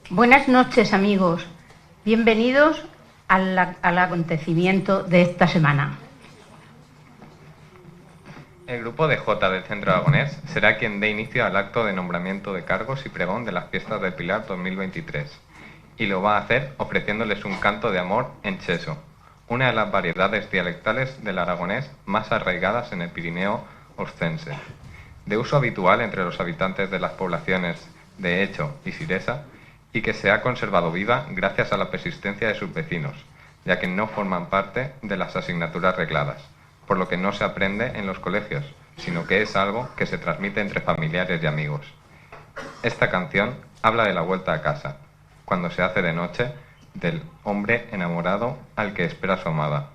Buenas noches, amigos. Bienvenidos al acontecimiento de esta semana. El grupo de Jota del Centro Aragonés será quien dé inicio al acto de nombramiento de cargos y pregón de las Fiestas del Pilar 2023, y lo va a hacer ofreciéndoles un canto de amor en cheso, una de las variedades dialectales del aragonés más arraigadas en el Pirineo oscense. De uso habitual entre los habitantes de las poblaciones de Echo y Siresa, y que se ha conservado viva gracias a la persistencia de sus vecinos, ya que no forman parte de las asignaturas regladas, por lo que no se aprende en los colegios, sino que es algo que se transmite entre familiares y amigos. Esta canción habla de la vuelta a casa, cuando se hace de noche, del hombre enamorado al que espera a su amada.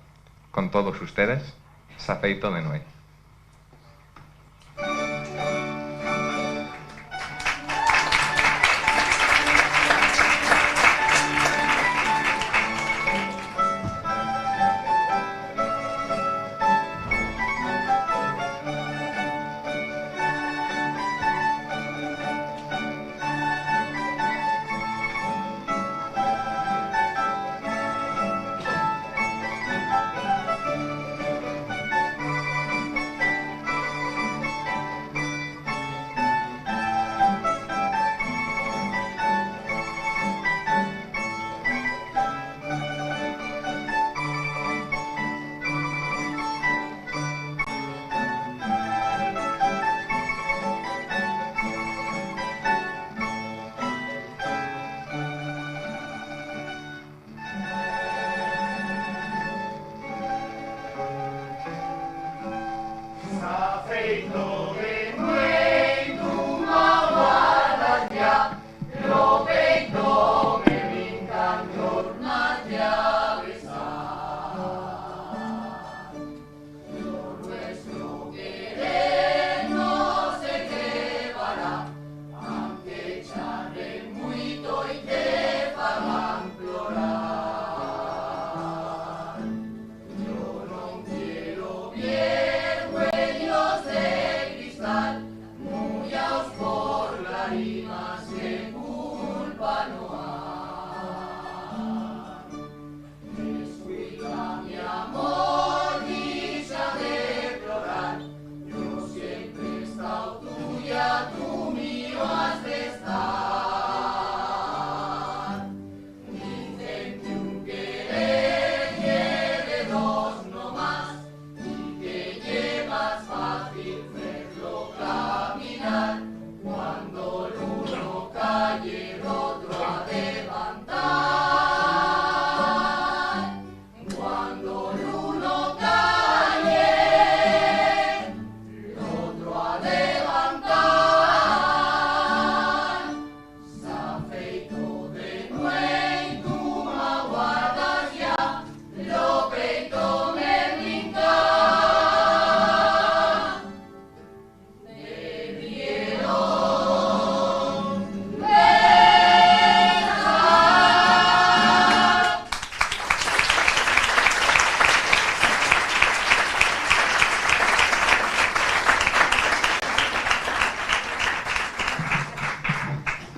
Con todos ustedes, Safeito de Noé.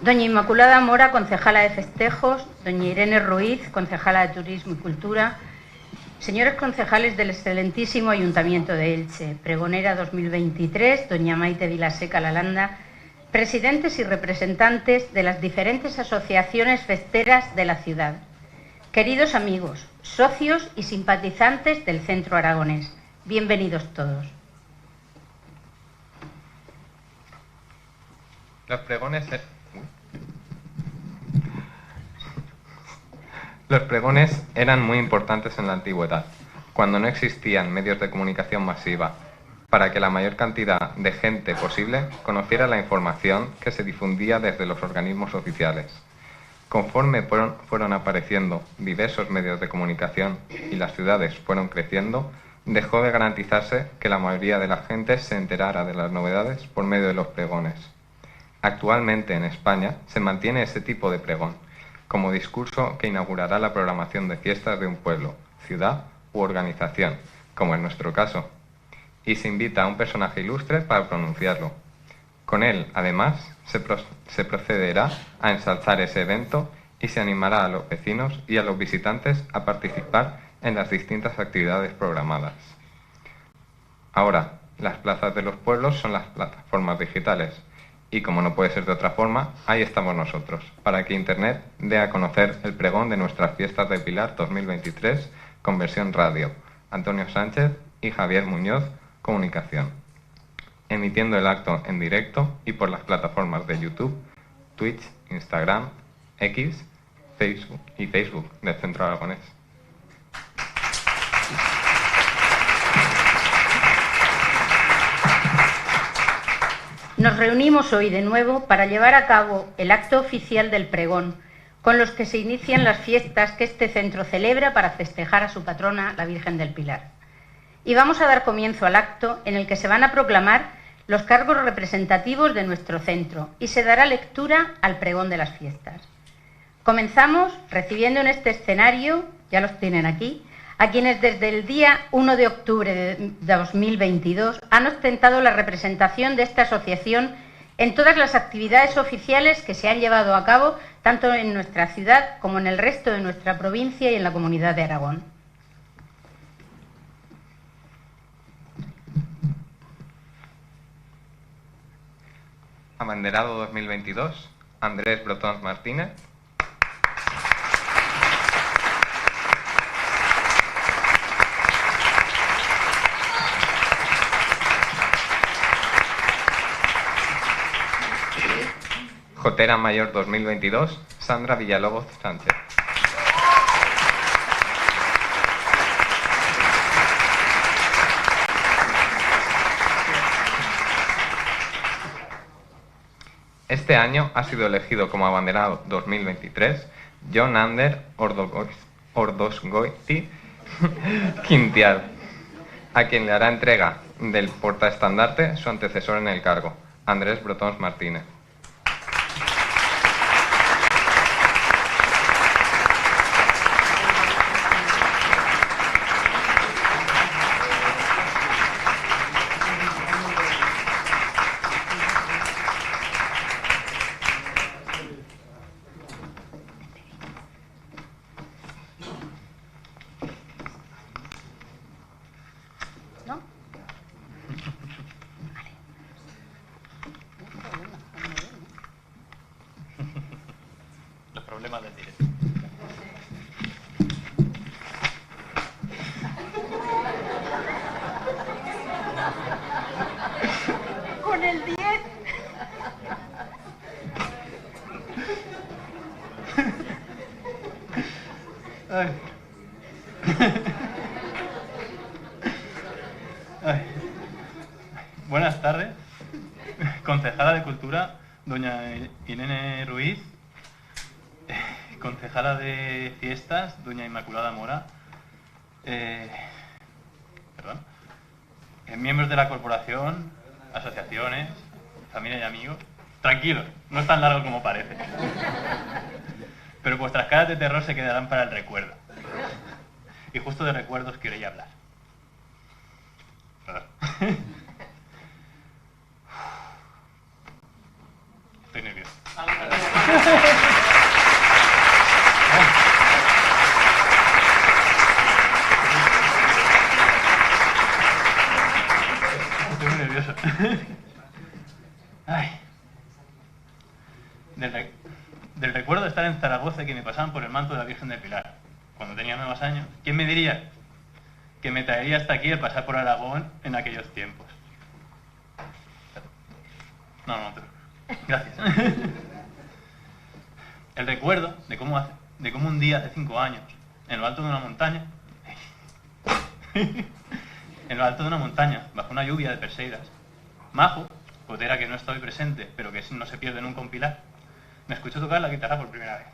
Doña Inmaculada Mora, concejala de Festejos, doña Irene Ruiz, concejala de Turismo y Cultura, señores concejales del excelentísimo Ayuntamiento de Elche, pregonera 2023, doña Maite Vilaseca Lalanda, presidentes y representantes de las diferentes asociaciones festeras de la ciudad, queridos amigos, socios y simpatizantes del Centro Aragonés, bienvenidos todos. Los pregones eran muy importantes en la antigüedad, cuando no existían medios de comunicación masiva, para que la mayor cantidad de gente posible conociera la información que se difundía desde los organismos oficiales. Conforme fueron apareciendo diversos medios de comunicación y las ciudades fueron creciendo, dejó de garantizarse que la mayoría de la gente se enterara de las novedades por medio de los pregones. Actualmente en España se mantiene ese tipo de pregón, como discurso que inaugurará la programación de fiestas de un pueblo, ciudad u organización, como en nuestro caso, y se invita a un personaje ilustre para pronunciarlo. Con él, además, se procederá a ensalzar ese evento y se animará a los vecinos y a los visitantes a participar en las distintas actividades programadas. Ahora, las plazas de los pueblos son las plataformas digitales y, como no puede ser de otra forma, ahí estamos nosotros, para que Internet dé a conocer el pregón de nuestras fiestas de Pilar 2023 con versión radio. Antonio Sánchez y Javier Muñoz, Comunicación, emitiendo el acto en directo y por las plataformas de YouTube, Twitch, Instagram, X, Facebook y Facebook del Centro Aragonés. Nos reunimos hoy de nuevo para llevar a cabo el acto oficial del pregón, con los que se inician las fiestas que este centro celebra para festejar a su patrona, la Virgen del Pilar. Y vamos a dar comienzo al acto en el que se van a proclamar los cargos representativos de nuestro centro y se dará lectura al pregón de las fiestas. Comenzamos recibiendo en este escenario, ya los tienen aquí, a quienes desde el día 1 de octubre de 2022 han ostentado la representación de esta asociación en todas las actividades oficiales que se han llevado a cabo tanto en nuestra ciudad como en el resto de nuestra provincia y en la Comunidad de Aragón. Abanderado 2022, Andrés Brotons Martínez. Jotera Mayor 2022, Sandra Villalobos Sánchez. Este año ha sido elegido como abanderado 2023 John Ander Ordosgoiti Quintial, a quien le hará entrega del portaestandarte su antecesor en el cargo, Andrés Brotons Martínez. Buenas tardes, concejala de Cultura, doña Irene Ruiz, concejala de Fiestas, doña Inmaculada Mora, miembros de la corporación, asociaciones, familia y amigos. Tranquilos, no es tan largo como parece. Pero vuestras caras de terror se quedarán para el recuerdo. Y justo de recuerdos queréis hablar. Estoy nervioso. Estoy muy nervioso. Ay. Del recuerdo de estar en Zaragoza y que me pasaban por el manto de la Virgen del Pilar, cuando tenía 9 años, ¿quién me diría que me traería hasta aquí el pasar por Aragón en aquellos tiempos? No, gracias. El recuerdo de cómo un día hace 5 años, en lo alto de una montaña, bajo una lluvia de perseidas, Majo, potera que no estoy presente, pero que no se pierde nunca un pilar, me escuchó tocar la guitarra por primera vez.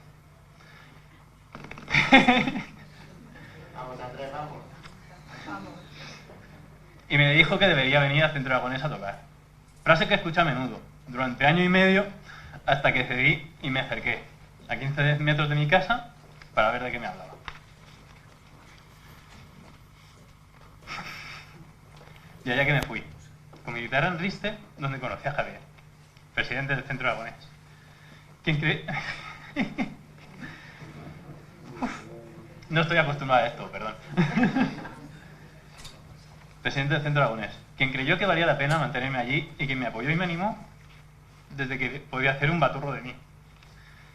Vamos. Y me dijo que debería venir al Centro Aragonés a tocar. Frase que escuché a menudo, durante año y medio, hasta que cedí y me acerqué a 15 metros de mi casa para ver de qué me hablaba. Y allá que me fui, con mi guitarra en Riste, donde conocí a Javier. presidente del Centro Aragonés. Quien cree... No estoy acostumbrado a esto, perdón. Presidente del Centro Aragonés. Quien creyó que valía la pena mantenerme allí y quien me apoyó y me animó desde que podía hacer un baturro de mí.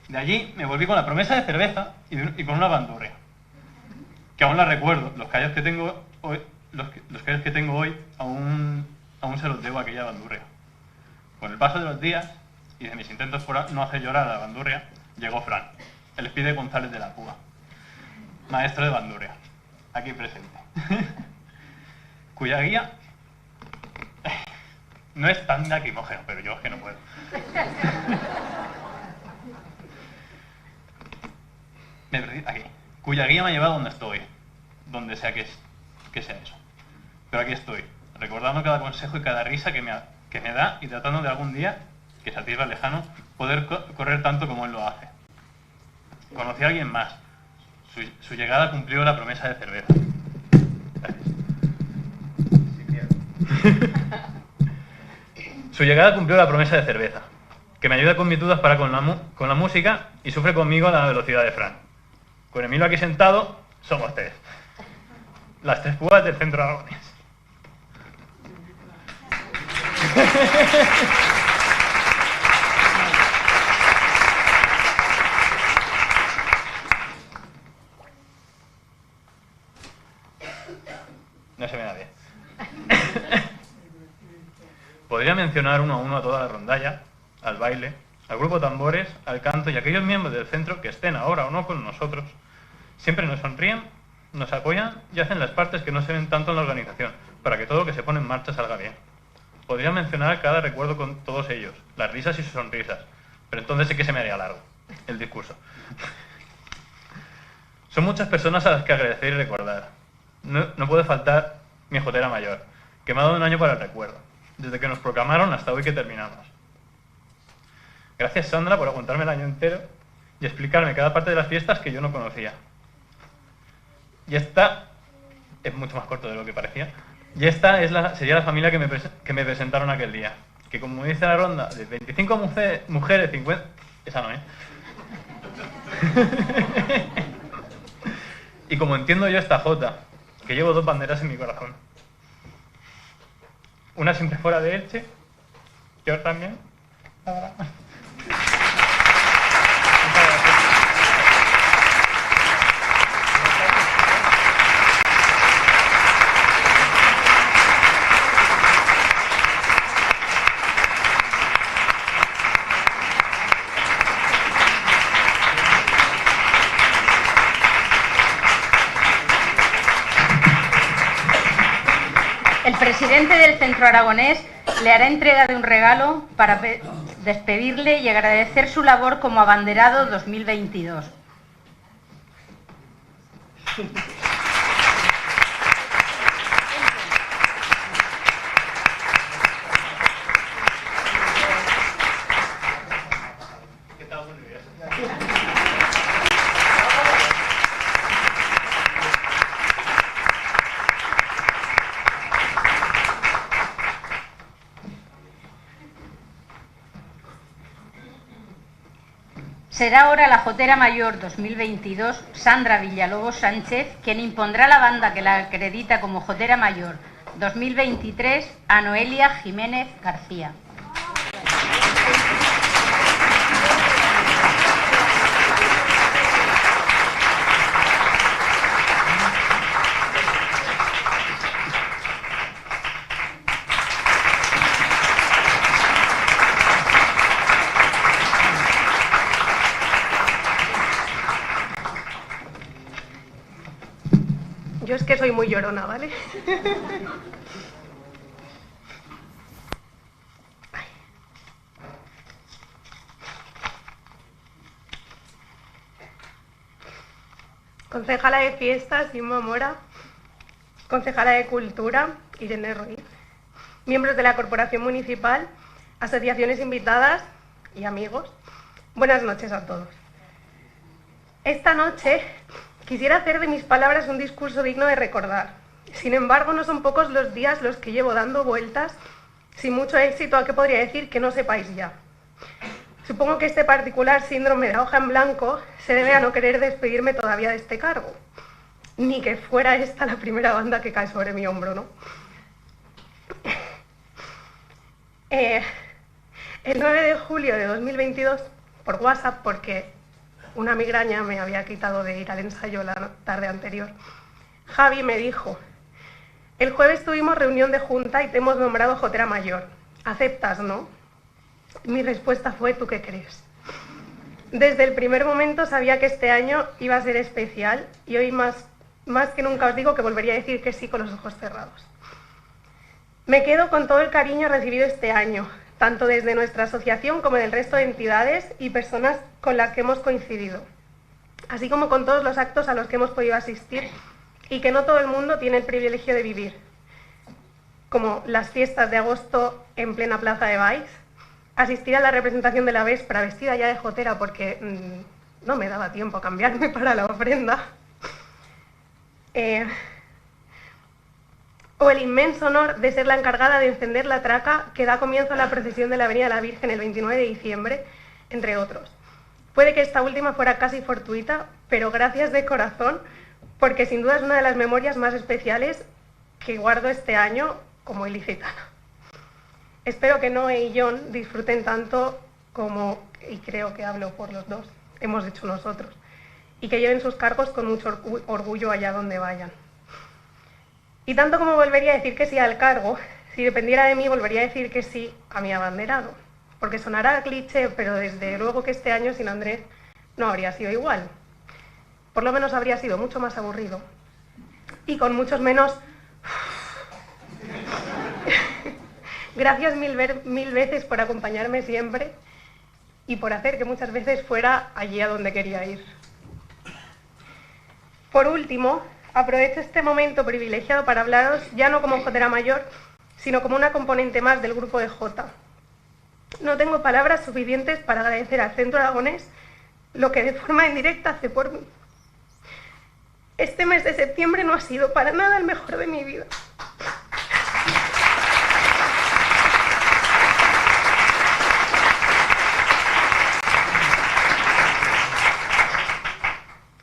De allí me volví con la promesa de cerveza y con una bandurria. Que aún la recuerdo. Los callos que tengo hoy, los callos que tengo hoy aún se los debo a aquella bandurria. Con el paso de los días y de mis intentos por no hacer llorar a la bandurria, llegó Fran, el Espide González de la Cuba, maestro de bandurria, aquí presente, cuya guía no es tan lacrimógeno, pero yo es que no puedo. Me perdí aquí. Cuya guía me ha llevado donde estoy, donde sea que sea eso. Pero aquí estoy, recordando cada consejo y cada risa que me da y tratando de algún día, que se atisba lejano, poder correr tanto como él lo hace. Conocí a alguien más. Su llegada cumplió la promesa de cerveza. Gracias. Sin miedo. Su llegada cumplió la promesa de cerveza, que me ayuda con mis dudas para con la música y sufre conmigo a la velocidad de Fran. Con Emilio aquí sentado, somos tres. Las tres púas del Centro Aragonés. No se me da bien. Podría mencionar uno a uno a toda la rondalla, al baile, al grupo tambores, al canto y a aquellos miembros del centro que estén ahora o no con nosotros. Siempre nos sonríen, nos apoyan y hacen las partes que no se ven tanto en la organización, para que todo lo que se pone en marcha salga bien. Podría mencionar cada recuerdo con todos ellos, las risas y sus sonrisas, pero entonces sí que se me haría largo el discurso. Son muchas personas a las que agradecer y recordar. No puede faltar mi jotera mayor, que me ha dado un año para el recuerdo, desde que nos proclamaron hasta hoy que terminamos. Gracias, Sandra, por aguantarme el año entero y explicarme cada parte de las fiestas que yo no conocía. Y esta es mucho más corto de lo que parecía. Y esta sería la familia que me presentaron aquel día. Que como dice la ronda, de 25 mujeres, 50... Esa no, ¿eh? Y como entiendo yo esta jota, que llevo dos banderas en mi corazón. Una siempre fuera de Elche, yo también. El presidente del Centro Aragonés le hará entrega de un regalo para despedirle y agradecer su labor como abanderado 2022. Será ahora la jotera mayor 2022, Sandra Villalobos Sánchez, quien impondrá la banda que la acredita como jotera mayor 2023 a Noelia Jiménez García. Yo es que soy muy llorona, ¿vale? Concejala de Fiestas, Inma Mora. Concejala de Cultura, Irene Ruiz. Miembros de la Corporación Municipal, asociaciones invitadas y amigos. Buenas noches a todos. Esta noche quisiera hacer de mis palabras un discurso digno de recordar. Sin embargo, no son pocos los días los que llevo dando vueltas, sin mucho éxito, a qué podría decir que no sepáis ya. Supongo que este particular síndrome de hoja en blanco se debe a no querer despedirme todavía de este cargo. Ni que fuera esta la primera banda que cae sobre mi hombro, ¿no? El 9 de julio de 2022, por WhatsApp, porque una migraña me había quitado de ir al ensayo la tarde anterior, Javi me dijo: el jueves tuvimos reunión de junta y te hemos nombrado jotera mayor. ¿Aceptas, no? Mi respuesta fue: ¿tú qué crees? Desde el primer momento sabía que este año iba a ser especial y hoy más que nunca os digo que volvería a decir que sí con los ojos cerrados. Me quedo con todo el cariño recibido este año, tanto desde nuestra asociación como del resto de entidades y personas con las que hemos coincidido, así como con todos los actos a los que hemos podido asistir y que no todo el mundo tiene el privilegio de vivir, como las fiestas de agosto en plena plaza de Baix, asistir a la representación de la Véspera vestida ya de jotera porque no me daba tiempo a cambiarme para la ofrenda, o el inmenso honor de ser la encargada de encender la traca que da comienzo a la procesión de la Avenida de la Virgen el 29 de diciembre, entre otros. Puede que esta última fuera casi fortuita, pero gracias de corazón, porque sin duda es una de las memorias más especiales que guardo este año como ilicitana. Espero que Noé y John disfruten tanto como, y creo que hablo por los dos, hemos hecho nosotros, y que lleven sus cargos con mucho orgullo allá donde vayan. Y tanto como volvería a decir que sí al cargo, si dependiera de mí volvería a decir que sí a mi abanderado, porque sonará cliché, pero desde luego que este año sin Andrés no habría sido igual. Por lo menos habría sido mucho más aburrido y con muchos menos... Gracias mil veces por acompañarme siempre y por hacer que muchas veces fuera allí a donde quería ir. Por último, aprovecho este momento privilegiado para hablaros ya no como jotera mayor, sino como una componente más del grupo de Jota. No tengo palabras suficientes para agradecer al Centro Aragonés lo que de forma indirecta hace por mí. Este mes de septiembre no ha sido para nada el mejor de mi vida.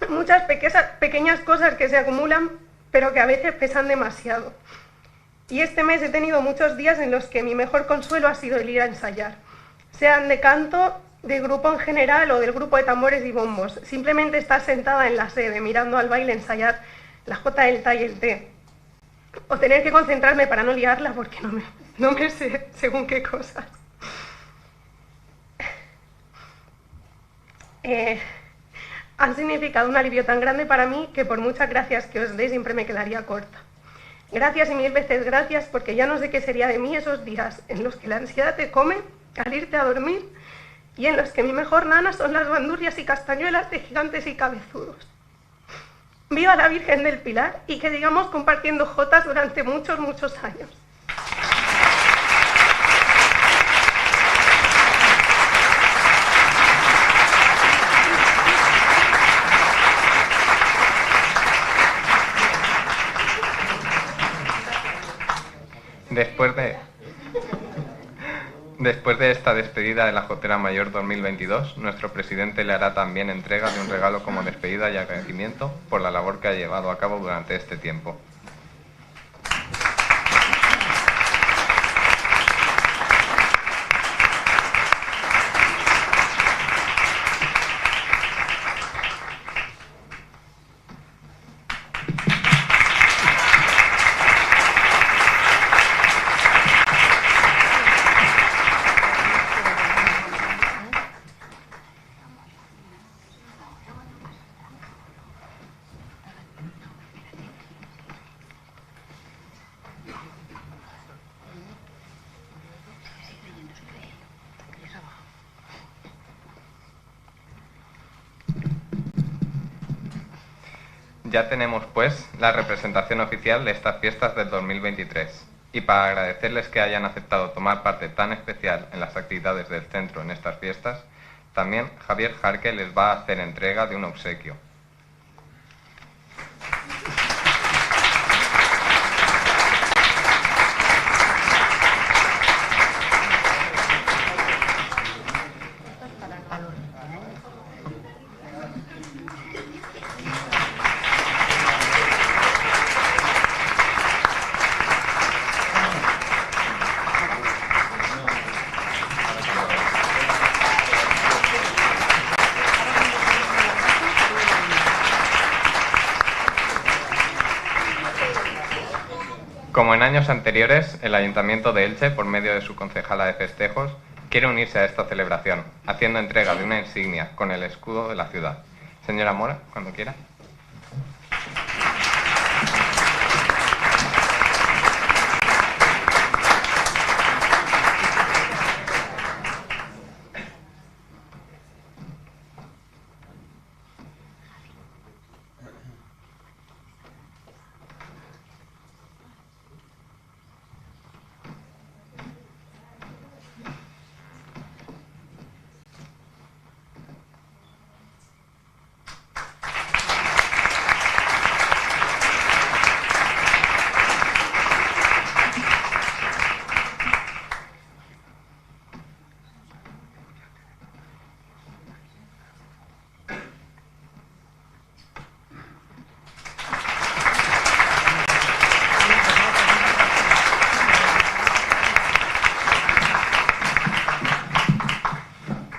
Muchas pequeñas cosas que se acumulan, pero que a veces pesan demasiado. Y este mes he tenido muchos días en los que mi mejor consuelo ha sido el ir a ensayar, sean de canto, de grupo en general o del grupo de tambores y bombos. Simplemente estar sentada en la sede mirando al baile ensayar la jota, el ta y el te. O tener que concentrarme para no liarla porque no me sé según qué cosas. Han significado un alivio tan grande para mí que por muchas gracias que os dé siempre me quedaría corta. Gracias y mil veces gracias, porque ya no sé qué sería de mí esos días en los que la ansiedad te come al irte a dormir y en los que mi mejor nana son las bandurrias y castañuelas de gigantes y cabezudos. Viva la Virgen del Pilar y que sigamos compartiendo jotas durante muchos, muchos años. Después de esta despedida de la Jotera Mayor 2022, nuestro presidente le hará también entrega de un regalo como despedida y agradecimiento por la labor que ha llevado a cabo durante este tiempo. Ya tenemos, pues, la representación oficial de estas fiestas del 2023. Y para agradecerles que hayan aceptado tomar parte tan especial en las actividades del centro en estas fiestas, también Javier Jarque les va a hacer entrega de un obsequio. Como en años anteriores, el Ayuntamiento de Elche, por medio de su concejala de festejos, quiere unirse a esta celebración, haciendo entrega de una insignia con el escudo de la ciudad. Señora Mora, cuando quiera.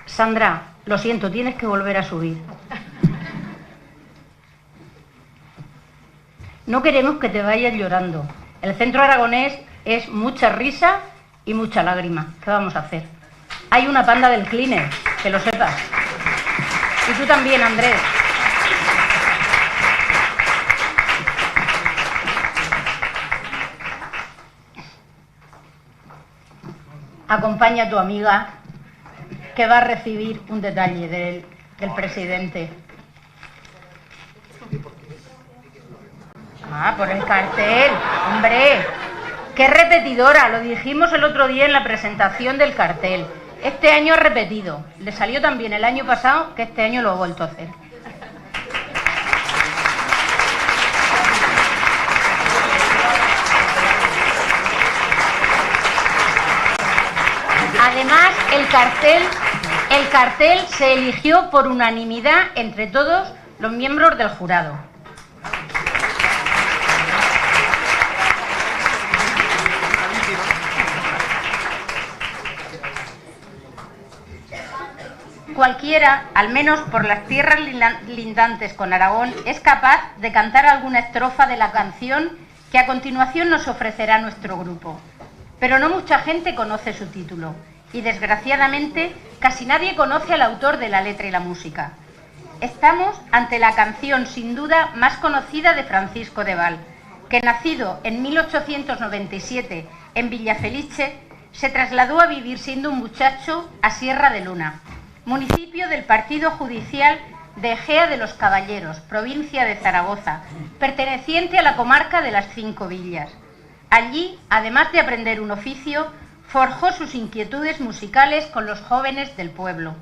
Sandra, lo siento, tienes que volver a subir. No queremos que te vayas llorando. El Centro Aragonés es mucha risa y mucha lágrima. ¿Qué vamos a hacer? Hay una panda del Cleaner, que lo sepas. Y tú también, Andrés. Acompaña a tu amiga, que va a recibir un detalle del presidente. Ah, por el cartel. Hombre, qué repetidora. Lo dijimos el otro día en la presentación del cartel. Este año ha repetido. Le salió tan bien el año pasado que este año lo ha vuelto a hacer. Además, el cartel se eligió por unanimidad entre todos los miembros del jurado. Cualquiera, al menos por las tierras lindantes con Aragón, es capaz de cantar alguna estrofa de la canción que a continuación nos ofrecerá nuestro grupo. Pero no mucha gente conoce su título. Y desgraciadamente casi nadie conoce al autor de la letra y la música. Estamos ante la canción sin duda más conocida de Francisco de Val, que nacido en 1897 en Villafelice, se trasladó a vivir siendo un muchacho a Sierra de Luna, municipio del partido judicial de Ejea de los Caballeros, provincia de Zaragoza, perteneciente a la comarca de las Cinco Villas. Allí, además de aprender un oficio, forjó sus inquietudes musicales con los jóvenes del pueblo.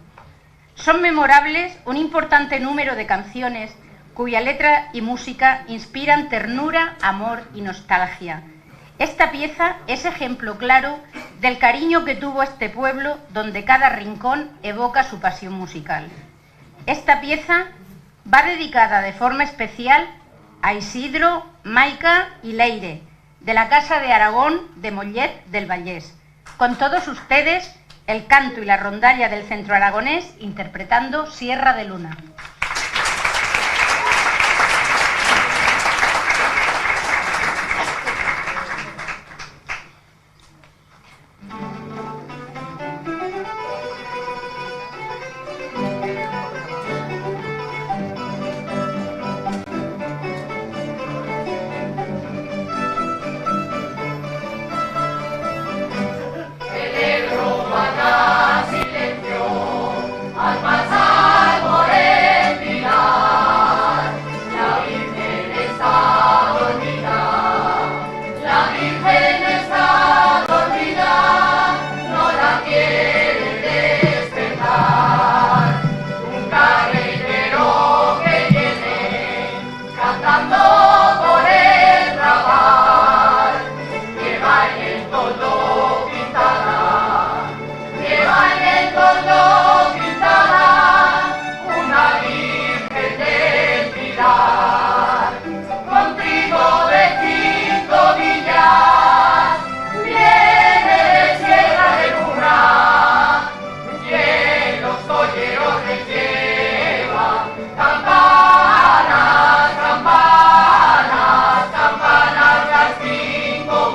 Son memorables un importante número de canciones cuya letra y música inspiran ternura, amor y nostalgia. Esta pieza es ejemplo claro del cariño que tuvo este pueblo, donde cada rincón evoca su pasión musical. Esta pieza va dedicada de forma especial a Isidro, Maica y Leire, de la Casa de Aragón de Mollet del Vallès. Con todos ustedes, el canto y la rondalla del Centro Aragonés interpretando Sierra de Luna. Campanas, las 5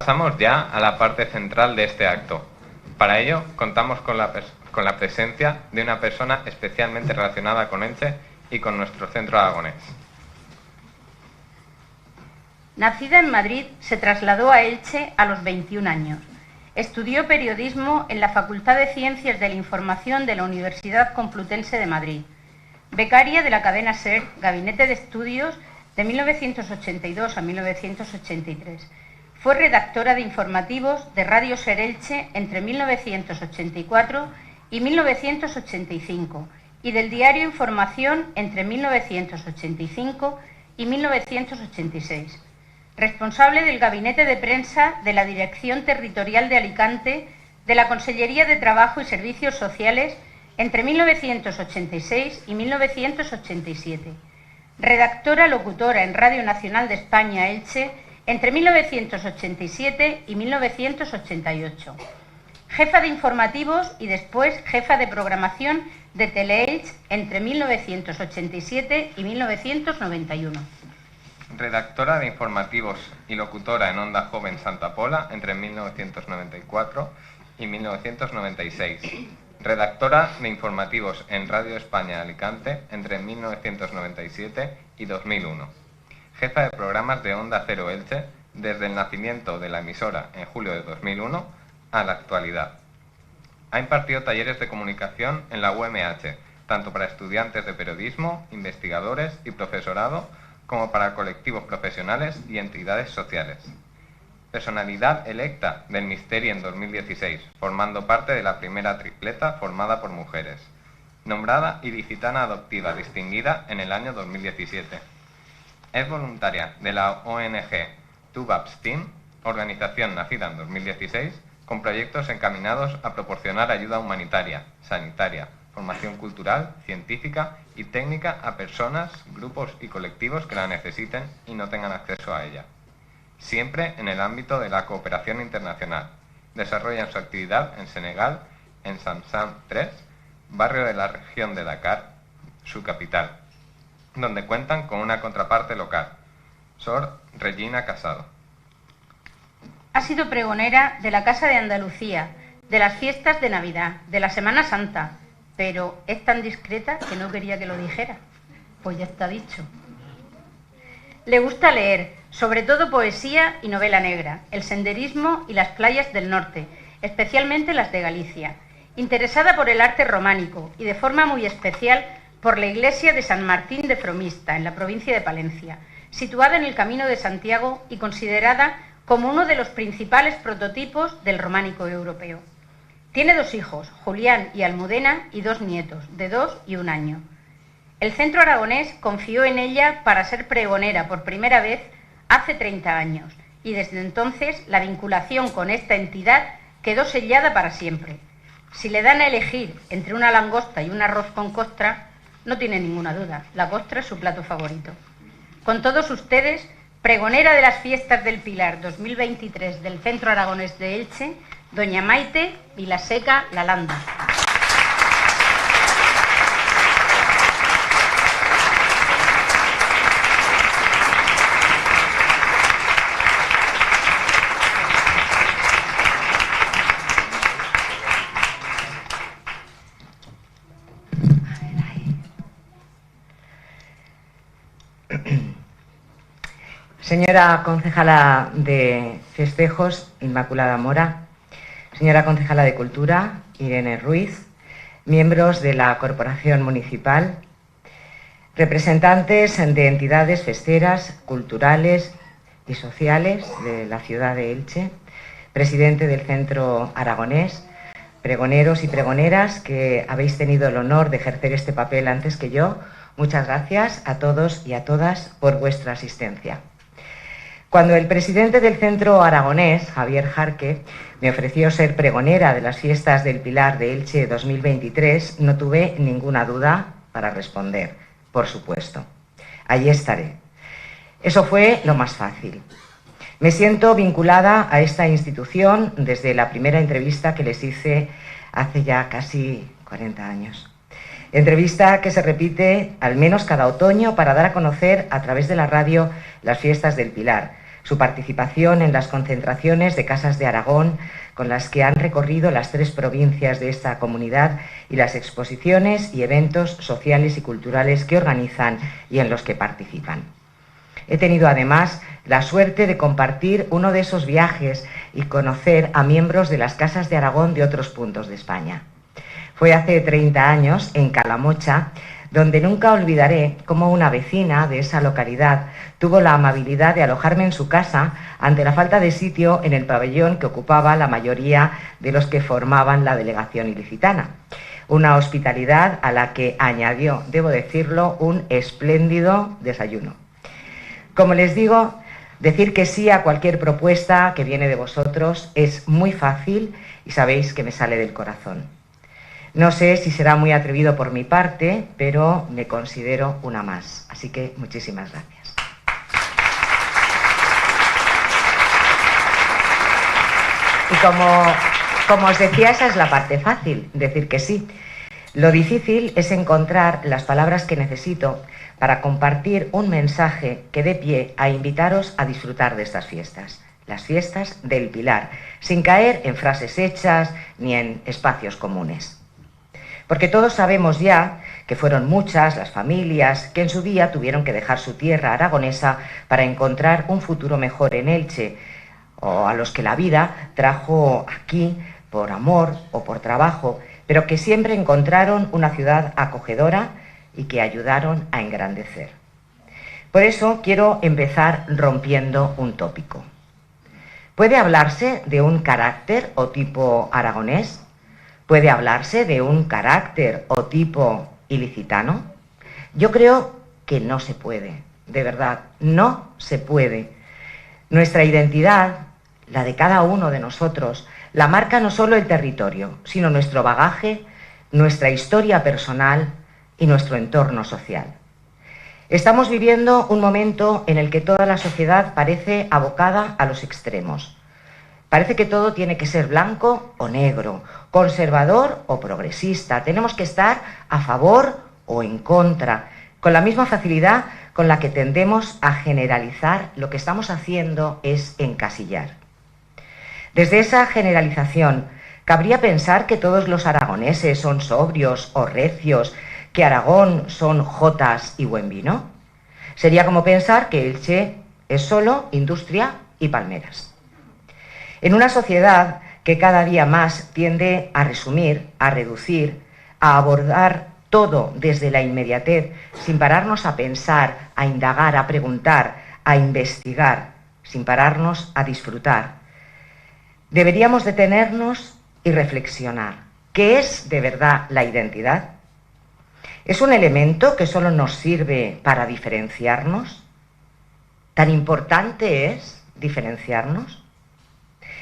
Pasamos ya a la parte central de este acto. Para ello, contamos con la presencia de una persona especialmente relacionada con Elche y con nuestro centro aragonés. Nacida en Madrid, se trasladó a Elche a los 21 años. Estudió periodismo en la Facultad de Ciencias de la Información de la Universidad Complutense de Madrid. Becaria de la cadena SER, Gabinete de Estudios, de 1982 a 1983. Fue redactora de informativos de Radio SER Elche entre 1984 y 1985 y del diario Información entre 1985 y 1986. Responsable del Gabinete de Prensa de la Dirección Territorial de Alicante de la Consellería de Trabajo y Servicios Sociales entre 1986 y 1987. Redactora locutora en Radio Nacional de España Elche entre 1987 y 1988. Jefa de informativos y después jefa de programación de Teleelch entre 1987 y 1991. Redactora de informativos y locutora en Onda Joven Santa Pola entre 1994 y 1996. Redactora de informativos en Radio España Alicante entre 1997 y 2001. Jefa de programas de Onda Cero Elche desde el nacimiento de la emisora en julio de 2001 a la actualidad. Ha impartido talleres de comunicación en la UMH, tanto para estudiantes de periodismo, investigadores y profesorado, como para colectivos profesionales y entidades sociales. Personalidad electa del Misteri en 2016, formando parte de la primera tripleta formada por mujeres. Nombrada ilicitana adoptiva distinguida en el año 2017. Es voluntaria de la ONG Tubabs Team, organización nacida en 2016, con proyectos encaminados a proporcionar ayuda humanitaria, sanitaria, formación cultural, científica y técnica a personas, grupos y colectivos que la necesiten y no tengan acceso a ella. Siempre en el ámbito de la cooperación internacional. Desarrollan su actividad en Senegal, en Samsam 3, barrio de la región de Dakar, su capital, donde cuentan con una contraparte local, Sor Regina Casado. Ha sido pregonera de la Casa de Andalucía, de las fiestas de Navidad, de la Semana Santa, pero es tan discreta que no quería que lo dijera. Pues ya está dicho. Le gusta leer, sobre todo poesía y novela negra, el senderismo y las playas del norte, especialmente las de Galicia. Interesada por el arte románico y de forma muy especial por la iglesia de San Martín de Fromista, en la provincia de Palencia, situada en el Camino de Santiago y considerada como uno de los principales prototipos del románico europeo. Tiene 2 hijos, Julián y Almudena, y 2 nietos, de 2 y 1 año. El Centro Aragonés confió en ella para ser pregonera por primera vez hace 30 años y desde entonces la vinculación con esta entidad quedó sellada para siempre. Si le dan a elegir entre una langosta y un arroz con costra, no tiene ninguna duda, la costra es su plato favorito. Con todos ustedes, pregonera de las Fiestas del Pilar 2023 del Centro Aragonés de Elche, doña Maite Vilaseca Lalanda. Señora concejala de Festejos, Inmaculada Mora, señora concejala de Cultura, Irene Ruiz, miembros de la Corporación Municipal, representantes de entidades festeras, culturales y sociales de la ciudad de Elche, presidente del Centro Aragonés, pregoneros y pregoneras que habéis tenido el honor de ejercer este papel antes que yo, muchas gracias a todos y a todas por vuestra asistencia. Cuando el presidente del Centro Aragonés, Javier Jarque, me ofreció ser pregonera de las Fiestas del Pilar de Elche 2023, no tuve ninguna duda para responder, por supuesto. Allí estaré. Eso fue lo más fácil. Me siento vinculada a esta institución desde la primera entrevista que les hice hace ya casi 40 años. Entrevista que se repite al menos cada otoño para dar a conocer a través de la radio las Fiestas del Pilar, su participación en las concentraciones de Casas de Aragón con las que han recorrido las 3 provincias de esta comunidad y las exposiciones y eventos sociales y culturales que organizan y en los que participan. He tenido además la suerte de compartir uno de esos viajes y conocer a miembros de las Casas de Aragón de otros puntos de España. Fue hace 30 años en Calamocha, donde nunca olvidaré cómo una vecina de esa localidad tuvo la amabilidad de alojarme en su casa ante la falta de sitio en el pabellón que ocupaba la mayoría de los que formaban la delegación ilicitana. Una hospitalidad a la que añadió, debo decirlo, un espléndido desayuno. Como les digo, decir que sí a cualquier propuesta que viene de vosotros es muy fácil y sabéis que me sale del corazón. No sé si será muy atrevido por mi parte, pero me considero una más. Así que muchísimas gracias. Y como os decía, esa es la parte fácil, decir que sí. Lo difícil es encontrar las palabras que necesito para compartir un mensaje que dé pie a invitaros a disfrutar de estas fiestas. Las fiestas del Pilar, sin caer en frases hechas ni en espacios comunes. Porque todos sabemos ya que fueron muchas las familias que en su día tuvieron que dejar su tierra aragonesa para encontrar un futuro mejor en Elche, o a los que la vida trajo aquí por amor o por trabajo, pero que siempre encontraron una ciudad acogedora y que ayudaron a engrandecer. Por eso quiero empezar rompiendo un tópico. ¿Puede hablarse de un carácter o tipo aragonés? ¿Puede hablarse de un carácter o tipo ilicitano? Yo creo que no se puede, de verdad, no se puede. Nuestra identidad, la de cada uno de nosotros, la marca no solo el territorio, sino nuestro bagaje, nuestra historia personal y nuestro entorno social. Estamos viviendo un momento en el que toda la sociedad parece abocada a los extremos. Parece que todo tiene que ser blanco o negro, conservador o progresista. Tenemos que estar a favor o en contra, con la misma facilidad con la que tendemos a generalizar. Lo que estamos haciendo es encasillar. Desde esa generalización, ¿cabría pensar que todos los aragoneses son sobrios o recios, que Aragón son jotas y buen vino? Sería como pensar que Elche es solo industria y palmeras. En una sociedad que cada día más tiende a resumir, a reducir, a abordar todo desde la inmediatez, sin pararnos a pensar, a indagar, a preguntar, a investigar, sin pararnos a disfrutar, deberíamos detenernos y reflexionar. ¿Qué es de verdad la identidad? ¿Es un elemento que solo nos sirve para diferenciarnos? ¿Tan importante es diferenciarnos?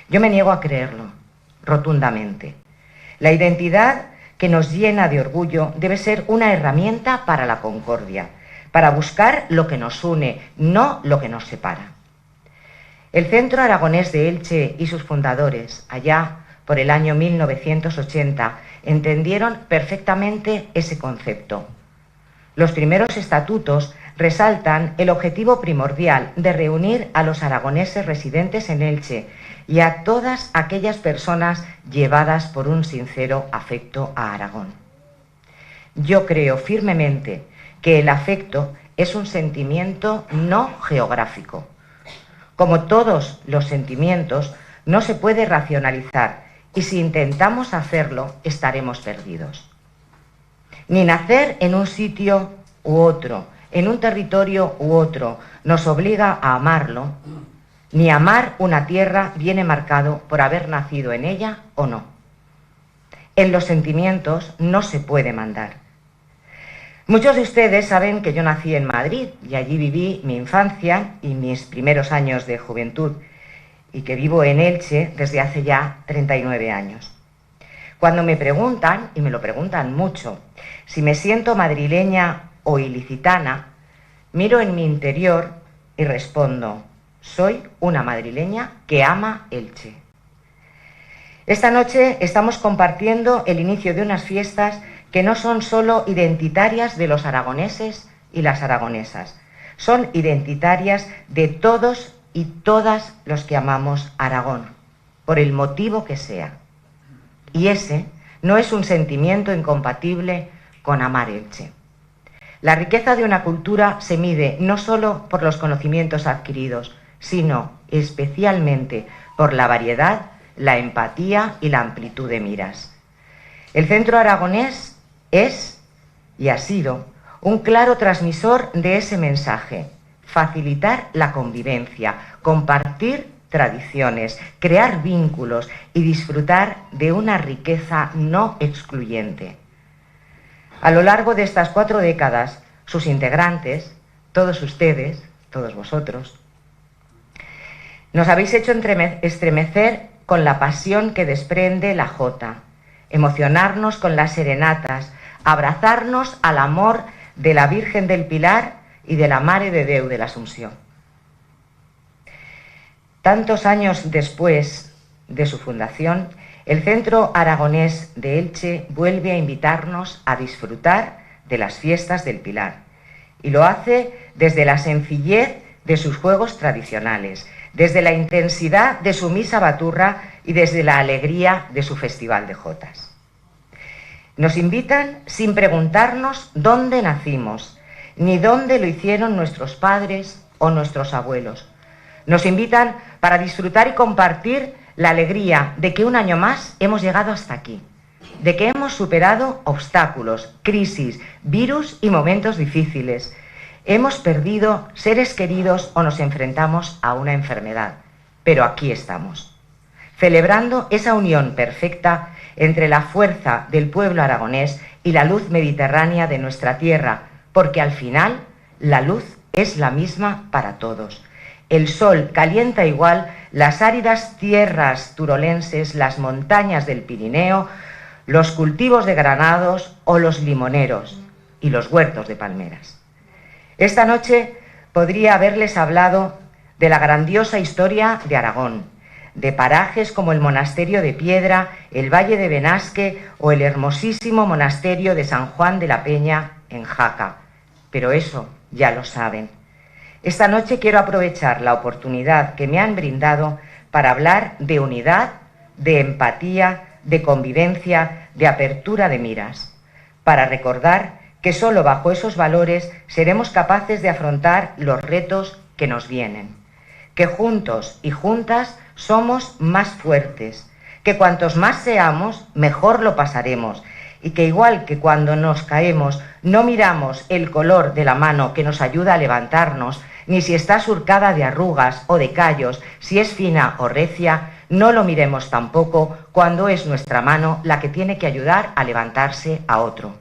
Yo me niego a creerlo, rotundamente. La identidad que nos llena de orgullo debe ser una herramienta para la concordia, para buscar lo que nos une, no lo que nos separa. El Centro Aragonés de Elche y sus fundadores, allá por el año 1980, entendieron perfectamente ese concepto. Los primeros estatutos resaltan el objetivo primordial de reunir a los aragoneses residentes en Elche y a todas aquellas personas llevadas por un sincero afecto a Aragón. Yo creo firmemente que el afecto es un sentimiento no geográfico. Como todos los sentimientos, no se puede racionalizar y si intentamos hacerlo, estaremos perdidos. Ni nacer en un sitio u otro, en un territorio u otro, nos obliga a amarlo, ni amar una tierra viene marcado por haber nacido en ella o no. En los sentimientos no se puede mandar. Muchos de ustedes saben que yo nací en Madrid y allí viví mi infancia y mis primeros años de juventud y que vivo en Elche desde hace ya 39 años. Cuando me preguntan, y me lo preguntan mucho, si me siento madrileña o ilicitana, miro en mi interior y respondo: soy una madrileña que ama Elche. Esta noche estamos compartiendo el inicio de unas fiestas que no son solo identitarias de los aragoneses y las aragonesas, son identitarias de todos y todas los que amamos Aragón, por el motivo que sea. Y ese no es un sentimiento incompatible con amar Elche. La riqueza de una cultura se mide no solo por los conocimientos adquiridos, sino especialmente por la variedad, la empatía y la amplitud de miras. El Centro Aragonés es y ha sido un claro transmisor de ese mensaje: facilitar la convivencia, compartir tradiciones, crear vínculos y disfrutar de una riqueza no excluyente. A lo largo de estas 4 décadas, sus integrantes, todos ustedes, todos vosotros, nos habéis hecho estremecer con la pasión que desprende la jota, emocionarnos con las serenatas, abrazarnos al amor de la Virgen del Pilar y de la Mare de Déu de la Asunción. Tantos años después de su fundación, el Centro Aragonés de Elche vuelve a invitarnos a disfrutar de las fiestas del Pilar, y lo hace desde la sencillez de sus juegos tradicionales, desde la intensidad de su misa baturra y desde la alegría de su festival de jotas. Nos invitan sin preguntarnos dónde nacimos, ni dónde lo hicieron nuestros padres o nuestros abuelos. Nos invitan para disfrutar y compartir la alegría de que un año más hemos llegado hasta aquí, de que hemos superado obstáculos, crisis, virus y momentos difíciles. Hemos perdido seres queridos o nos enfrentamos a una enfermedad, pero aquí estamos, celebrando esa unión perfecta entre la fuerza del pueblo aragonés y la luz mediterránea de nuestra tierra, porque al final la luz es la misma para todos. El sol calienta igual las áridas tierras turolenses, las montañas del Pirineo, los cultivos de granados o los limoneros y los huertos de palmeras. Esta noche podría haberles hablado de la grandiosa historia de Aragón, de parajes como el Monasterio de Piedra, el Valle de Benasque o el hermosísimo Monasterio de San Juan de la Peña en Jaca. Pero eso ya lo saben. Esta noche quiero aprovechar la oportunidad que me han brindado para hablar de unidad, de empatía, de convivencia, de apertura de miras, para recordar que solo bajo esos valores seremos capaces de afrontar los retos que nos vienen, que juntos y juntas somos más fuertes, que cuantos más seamos, mejor lo pasaremos, y que igual que cuando nos caemos no miramos el color de la mano que nos ayuda a levantarnos, ni si está surcada de arrugas o de callos, si es fina o recia, no lo miremos tampoco cuando es nuestra mano la que tiene que ayudar a levantarse a otro.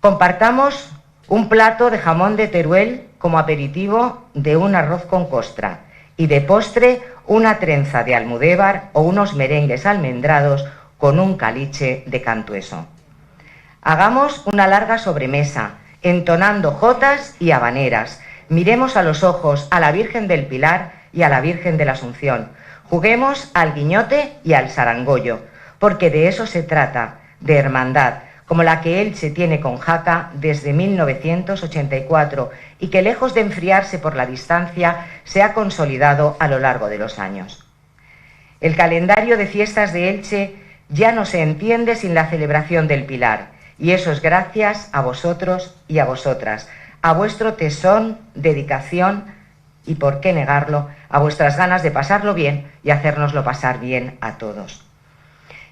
Compartamos un plato de jamón de Teruel como aperitivo de un arroz con costra y de postre una trenza de almudévar o unos merengues almendrados con un caliche de Cantueso. Hagamos una larga sobremesa, entonando jotas y habaneras. Miremos a los ojos a la Virgen del Pilar y a la Virgen de la Asunción. Juguemos al guiñote y al sarangollo, porque de eso se trata, de hermandad, como la que Elche tiene con Jaca desde 1984 y que, lejos de enfriarse por la distancia, se ha consolidado a lo largo de los años. El calendario de fiestas de Elche ya no se entiende sin la celebración del Pilar, y eso es gracias a vosotros y a vosotras, a vuestro tesón, dedicación y, por qué negarlo, a vuestras ganas de pasarlo bien y hacérnoslo pasar bien a todos.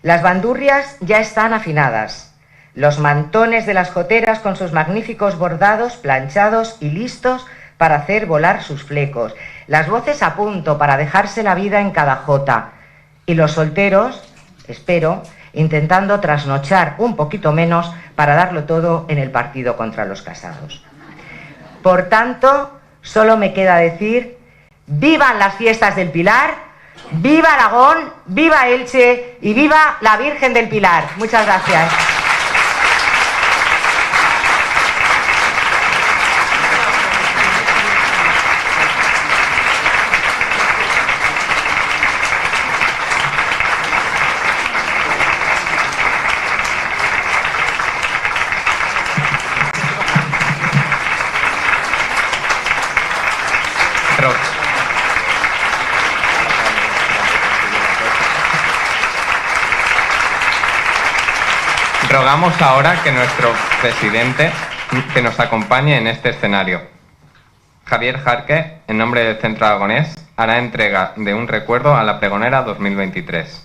Las bandurrias ya están afinadas, los mantones de las joteras con sus magníficos bordados, planchados y listos para hacer volar sus flecos, las voces a punto para dejarse la vida en cada jota, y los solteros, espero, intentando trasnochar un poquito menos para darlo todo en el partido contra los casados. Por tanto, solo me queda decir: ¡vivan las fiestas del Pilar! ¡Viva Aragón! ¡Viva Elche! ¡Y viva la Virgen del Pilar! Muchas gracias. Rogamos ahora que nuestro presidente que nos acompañe en este escenario. Javier Jarque, en nombre del Centro Aragonés, hará entrega de un recuerdo a la pregonera 2023.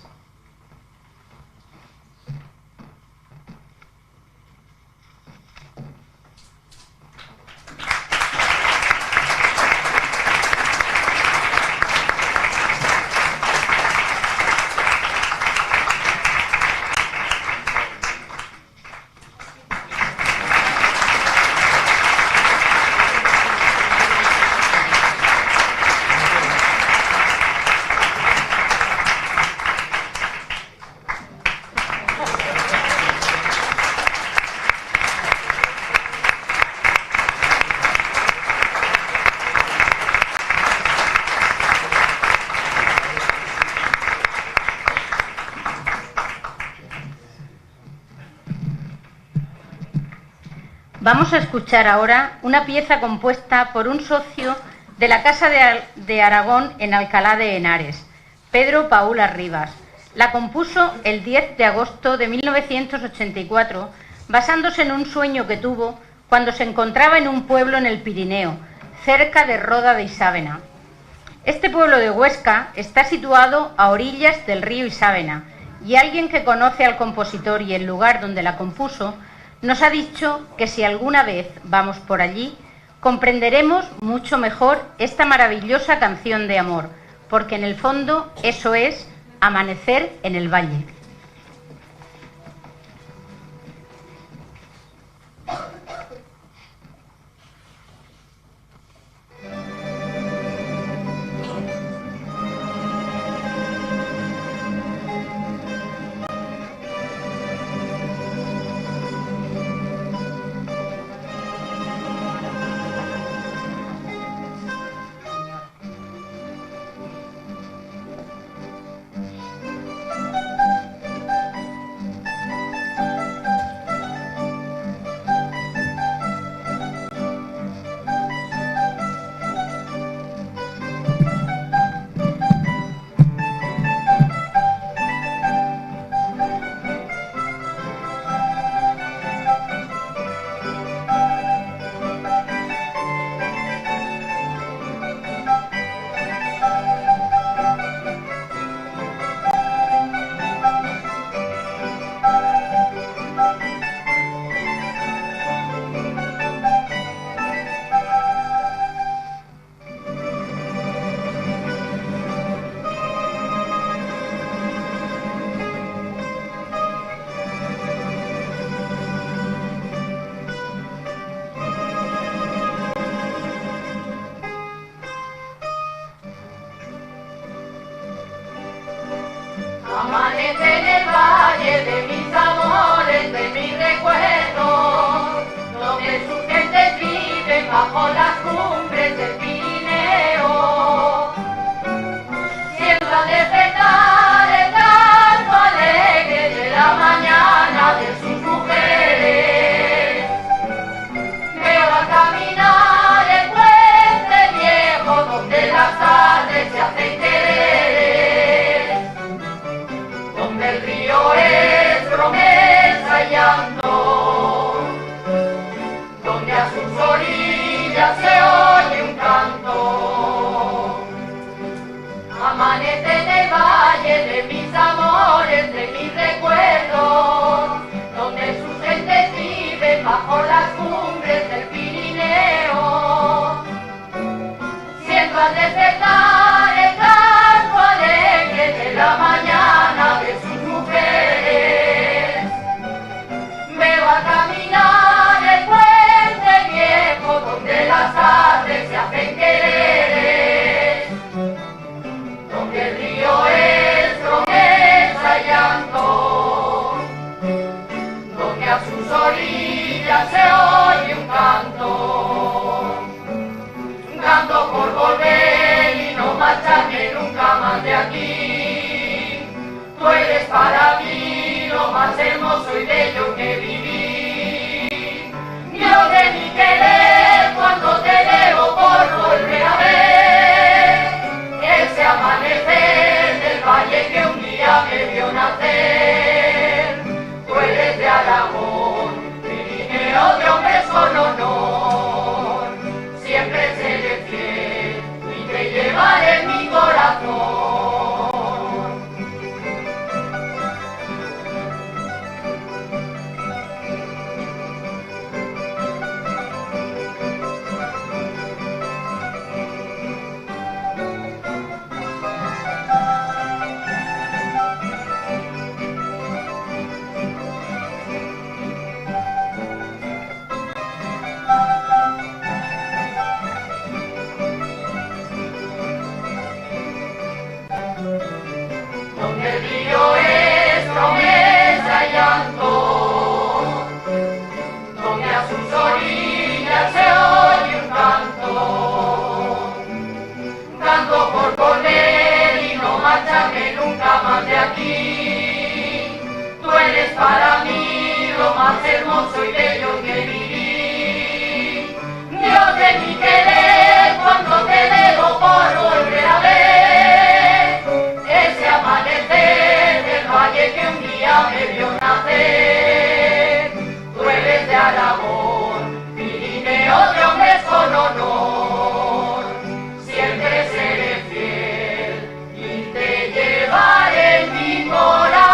Vamos a escuchar ahora una pieza compuesta por un socio de la Casa de Aragón en Alcalá de Henares, Pedro Paula Rivas. La compuso el 10 de agosto de 1984, basándose en un sueño que tuvo cuando se encontraba en un pueblo en el Pirineo, cerca de Roda de Isábena. Este pueblo de Huesca está situado a orillas del río Isábena, y alguien que conoce al compositor y el lugar donde la compuso nos ha dicho que si alguna vez vamos por allí, comprenderemos mucho mejor esta maravillosa canción de amor, porque en el fondo eso es amanecer en el valle. Amanece en el valle de mis amores, de mis recuerdos, donde sus gentes viven bajo las cumbres del Pirineo. Siempre al despertar el canto alegre de la mañana de sus mujeres. Veo a caminar el puente viejo donde las tardes se hacen querer, donde el río es promesa y llanto, donde a sus orillas se oye un canto. Amanece en el valle de mis amores, de mis recuerdos, donde sus gentes viven bajo las cumbres del Pirineo. Siento al despertar el canto alegre de la mañana de sus mujeres. Veo a caminar el puente viejo donde las tardes se hacen querer, donde el río es promesa y llanto, donde a sus orillas se oye un canto por volver y no marcharme nunca más de aquí. Tú eres para mí lo más hermoso y bello que viví. Dios de mi querer, cuando te veo por volver a ver ese amanecer del valle que un día me vio nacer. Tú eres de Aragón. para mí lo más hermoso y bello que viví. Dios de mi querer, cuando te dejo por volver a ver ese amanecer del valle que un día me vio nacer. Tú eres de Aragón, Pirineo de hombres con honor. Siempre seré fiel y te llevaré en mi corazón.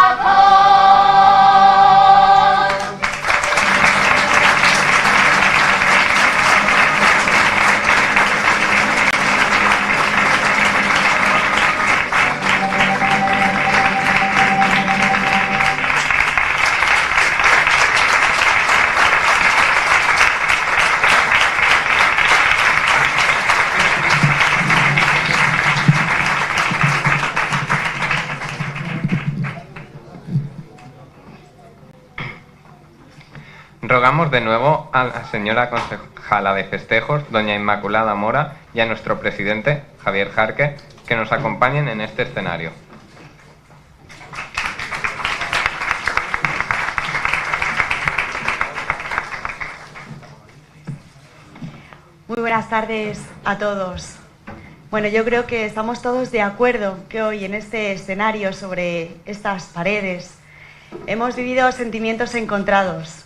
Rogamos de nuevo a la señora concejala de festejos, doña Inmaculada Mora, y a nuestro presidente, Javier Jarque, que nos acompañen en este escenario. Muy buenas tardes a todos. Bueno, yo creo que estamos todos de acuerdo que hoy en este escenario, sobre estas paredes, hemos vivido sentimientos encontrados.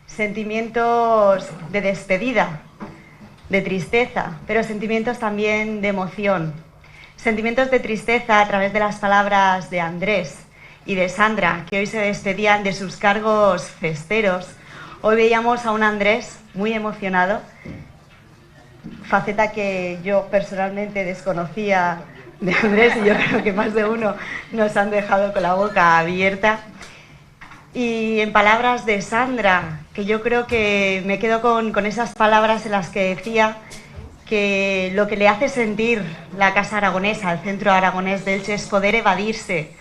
Sentimientos de despedida, de tristeza, pero sentimientos también de emoción. Sentimientos de tristeza a través de las palabras de Andrés y de Sandra, que hoy se despedían de sus cargos festeros. Hoy veíamos a un Andrés muy emocionado, faceta que yo personalmente desconocía de Andrés, y yo creo que más de uno nos han dejado con la boca abierta. Y en palabras de Sandra, que yo creo que me quedo con esas palabras en las que decía que lo que le hace sentir la Casa Aragonesa, el Centro Aragonés de Elche, es poder evadirse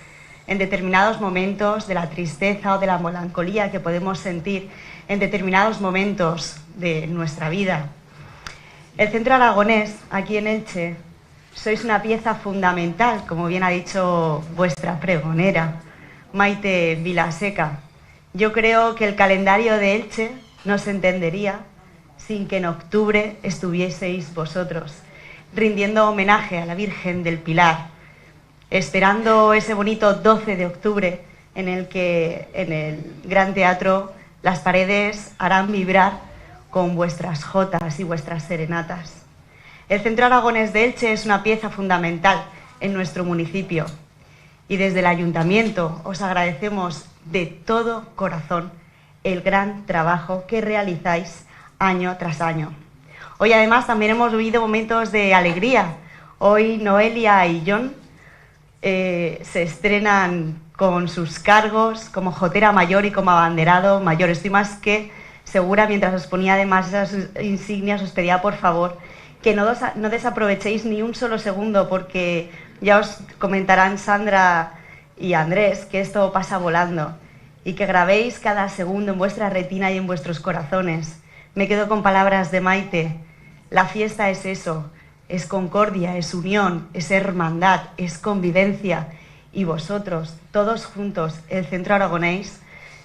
en determinados momentos de la tristeza o de la melancolía que podemos sentir en determinados momentos de nuestra vida. El Centro Aragonés, aquí en Elche, sois una pieza fundamental, como bien ha dicho vuestra pregonera, Maite Vilaseca. Yo creo que el calendario de Elche no se entendería sin que en octubre estuvieseis vosotros, rindiendo homenaje a la Virgen del Pilar, esperando ese bonito 12 de octubre en el que en el Gran Teatro las paredes harán vibrar con vuestras jotas y vuestras serenatas. El Centro Aragonés de Elche es una pieza fundamental en nuestro municipio. Y desde el Ayuntamiento os agradecemos de todo corazón el gran trabajo que realizáis año tras año. Hoy además también hemos vivido momentos de alegría. Hoy Noelia y John se estrenan con sus cargos como jotera mayor y como abanderado mayor. Estoy más que segura, mientras os ponía además esas insignias, os pedía por favor que no desaprovechéis ni un solo segundo, porque ya os comentarán Sandra y Andrés que esto pasa volando, y que grabéis cada segundo en vuestra retina y en vuestros corazones. Me quedo con palabras de Maite. La fiesta es eso, es concordia, es unión, es hermandad, es convivencia. Y vosotros, todos juntos, el Centro Aragonés,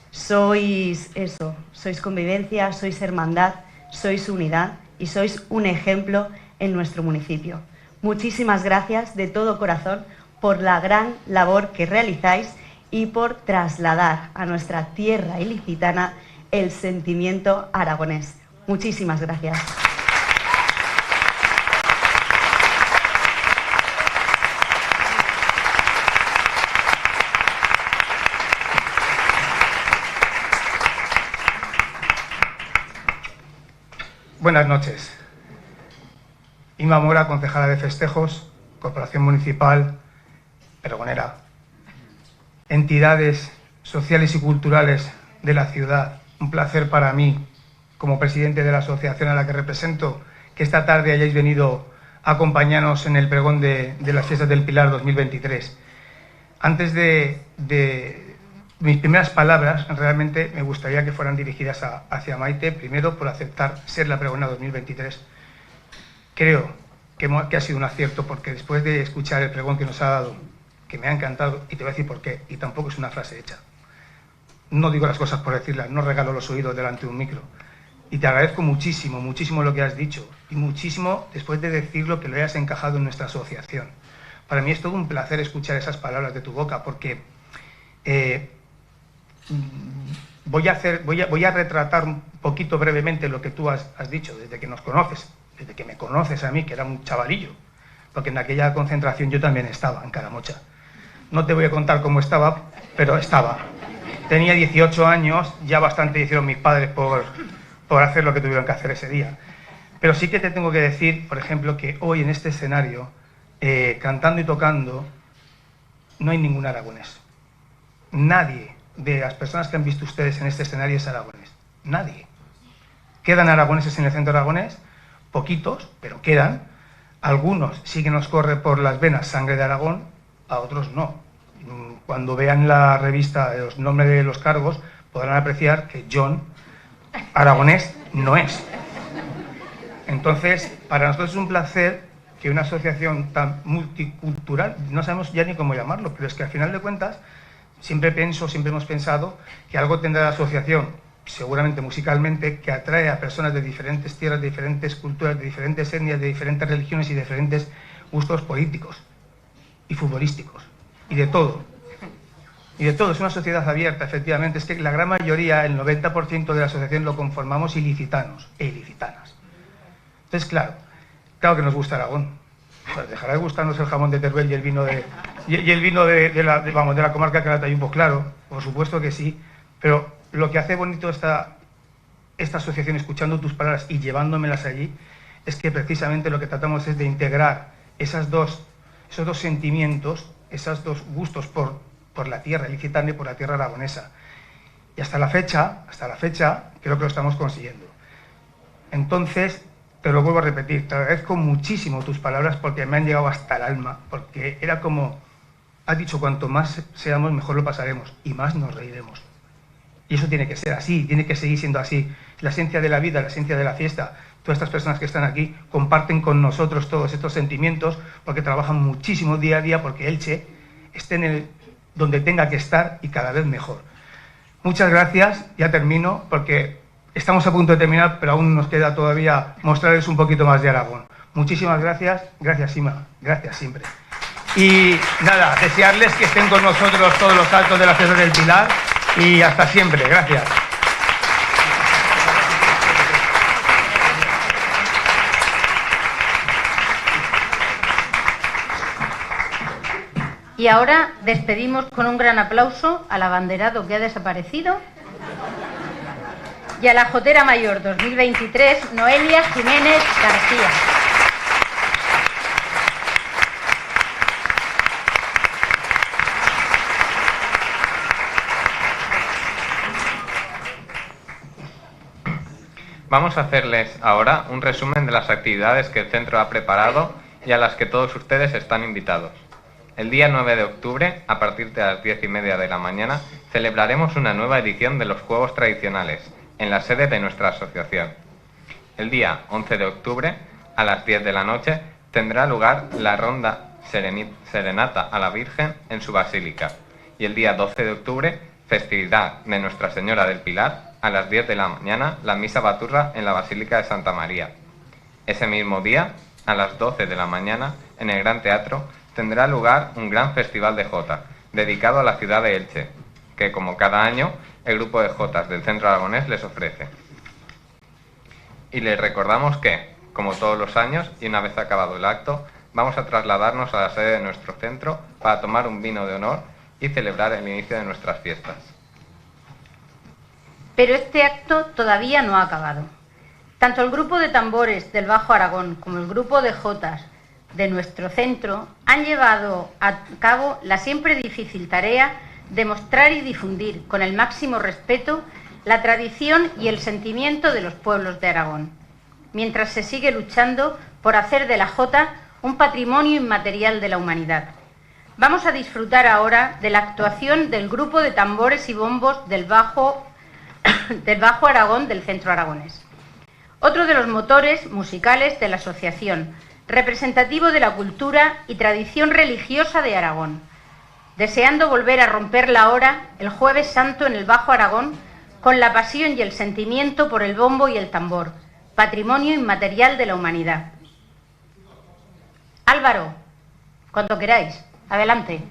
sois eso, sois convivencia, sois hermandad, sois unidad y sois un ejemplo en nuestro municipio. Muchísimas gracias de todo corazón por la gran labor que realizáis y por trasladar a nuestra tierra ilicitana el sentimiento aragonés. Muchísimas gracias. Buenas noches. Inma Mora, concejala de festejos, Corporación Municipal, pregonera, entidades sociales y culturales de la ciudad. Un placer para mí, como presidente de la asociación a la que represento, que esta tarde hayáis venido a acompañarnos en el pregón de las Fiestas del Pilar 2023. Antes de mis primeras palabras, realmente me gustaría que fueran dirigidas hacia Maite, primero por aceptar ser la pregona 2023. Creo que ha sido un acierto, porque después de escuchar el pregón que nos ha dado, que me ha encantado, y te voy a decir por qué, y tampoco es una frase hecha, no digo las cosas por decirlas, no regalo los oídos delante de un micro. Y te agradezco muchísimo, muchísimo lo que has dicho y muchísimo después de decirlo que lo hayas encajado en nuestra asociación. Para mí es todo un placer escuchar esas palabras de tu boca porque voy a retratar un poquito brevemente lo que tú has dicho desde que nos conoces, desde que me conoces a mí, que era un chavalillo, porque en aquella concentración yo también estaba en Caramocha. No te voy a contar cómo estaba, pero estaba. Tenía 18 años, ya bastante hicieron mis padres por hacer lo que tuvieron que hacer ese día. Pero sí que te tengo que decir, por ejemplo, que hoy en este escenario, cantando y tocando, no hay ningún aragonés. Nadie de las personas que han visto ustedes en este escenario es aragonés. Nadie. Quedan aragoneses en el centro aragonés, poquitos, pero quedan. Algunos sí que nos corre por las venas sangre de Aragón, a otros no. Cuando vean la revista, los nombres de los cargos, podrán apreciar que John aragonés no es. Entonces, para nosotros es un placer que una asociación tan multicultural, no sabemos ya ni cómo llamarlo, pero es que al final de cuentas, siempre hemos pensado que algo tendrá la asociación, seguramente musicalmente, que atrae a personas de diferentes tierras, de diferentes culturas, de diferentes etnias, de diferentes religiones y de diferentes gustos políticos y futbolísticos, y de todo. Y de todo, es una sociedad abierta, efectivamente. Es que la gran mayoría, el 90% de la asociación lo conformamos ilicitanos e ilicitanas. Entonces, claro que nos gusta Aragón. Pues dejará de gustarnos el jamón de Teruel y el vino de la comarca Calatayud, claro, por supuesto que sí. Pero lo que hace bonito esta asociación, escuchando tus palabras y llevándomelas allí, es que precisamente lo que tratamos es de integrar esos dos sentimientos, esos dos gustos por la tierra ilicitana y por la tierra aragonesa. Y hasta la fecha, creo que lo estamos consiguiendo. Entonces, te lo vuelvo a repetir, te agradezco muchísimo tus palabras porque me han llegado hasta el alma, porque era como, has dicho, cuanto más seamos, mejor lo pasaremos y más nos reiremos. Y eso tiene que ser así, tiene que seguir siendo así. La esencia de la vida, la esencia de la fiesta, todas estas personas que están aquí comparten con nosotros todos estos sentimientos porque trabajan muchísimo día a día porque Elche esté donde tenga que estar y cada vez mejor. Muchas gracias, ya termino porque estamos a punto de terminar, pero aún nos queda todavía mostrarles un poquito más de Aragón. Muchísimas gracias, gracias Ima, gracias siempre. Y nada, desearles que estén con nosotros todos los actos de la Fiesta del Pilar y hasta siempre, gracias. Y ahora despedimos con un gran aplauso al abanderado que ha desaparecido y a la Jotera Mayor 2023, Noelia Jiménez García. Vamos a hacerles ahora un resumen de las actividades que el centro ha preparado y a las que todos ustedes están invitados. El día 9 de octubre, a partir de las 10:30 de la mañana, celebraremos una nueva edición de los Juegos Tradicionales, en la sede de nuestra asociación. El día 11 de octubre, a las 10 de la noche, tendrá lugar la ronda Serenata a la Virgen en su basílica. Y el día 12 de octubre, festividad de Nuestra Señora del Pilar, a las 10 de la mañana, la misa baturra en la Basílica de Santa María. Ese mismo día, a las 12 de la mañana, en el Gran Teatro, tendrá lugar un gran festival de jota, dedicado a la ciudad de Elche, que como cada año, el grupo de jotas del Centro Aragonés les ofrece. Y les recordamos que, como todos los años, y una vez acabado el acto, vamos a trasladarnos a la sede de nuestro centro para tomar un vino de honor y celebrar el inicio de nuestras fiestas. Pero este acto todavía no ha acabado. Tanto el grupo de tambores del Bajo Aragón como el grupo de jotas de nuestro centro han llevado a cabo la siempre difícil tarea de mostrar y difundir con el máximo respeto la tradición y el sentimiento de los pueblos de Aragón, mientras se sigue luchando por hacer de la jota un patrimonio inmaterial de la humanidad. Vamos a disfrutar ahora de la actuación del grupo de tambores y bombos del Bajo Aragón del Centro Aragonés. Otro de los motores musicales de la asociación, representativo de la cultura y tradición religiosa de Aragón, deseando volver a romper la hora el Jueves Santo en el Bajo Aragón con la pasión y el sentimiento por el bombo y el tambor, patrimonio inmaterial de la humanidad. Álvaro, cuando queráis, adelante.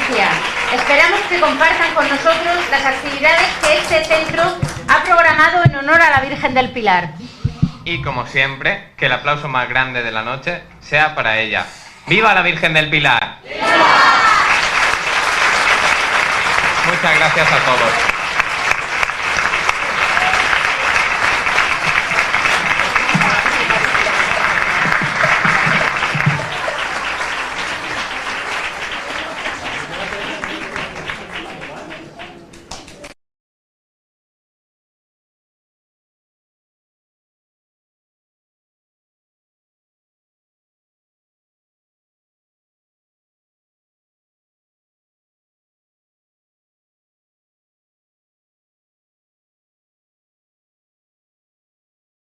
gracias. Esperamos que compartan con nosotros las actividades que este centro ha programado en honor a la Virgen del Pilar. Y como siempre, que el aplauso más grande de la noche sea para ella. ¡Viva la Virgen del Pilar! ¡Viva! Muchas gracias a todos.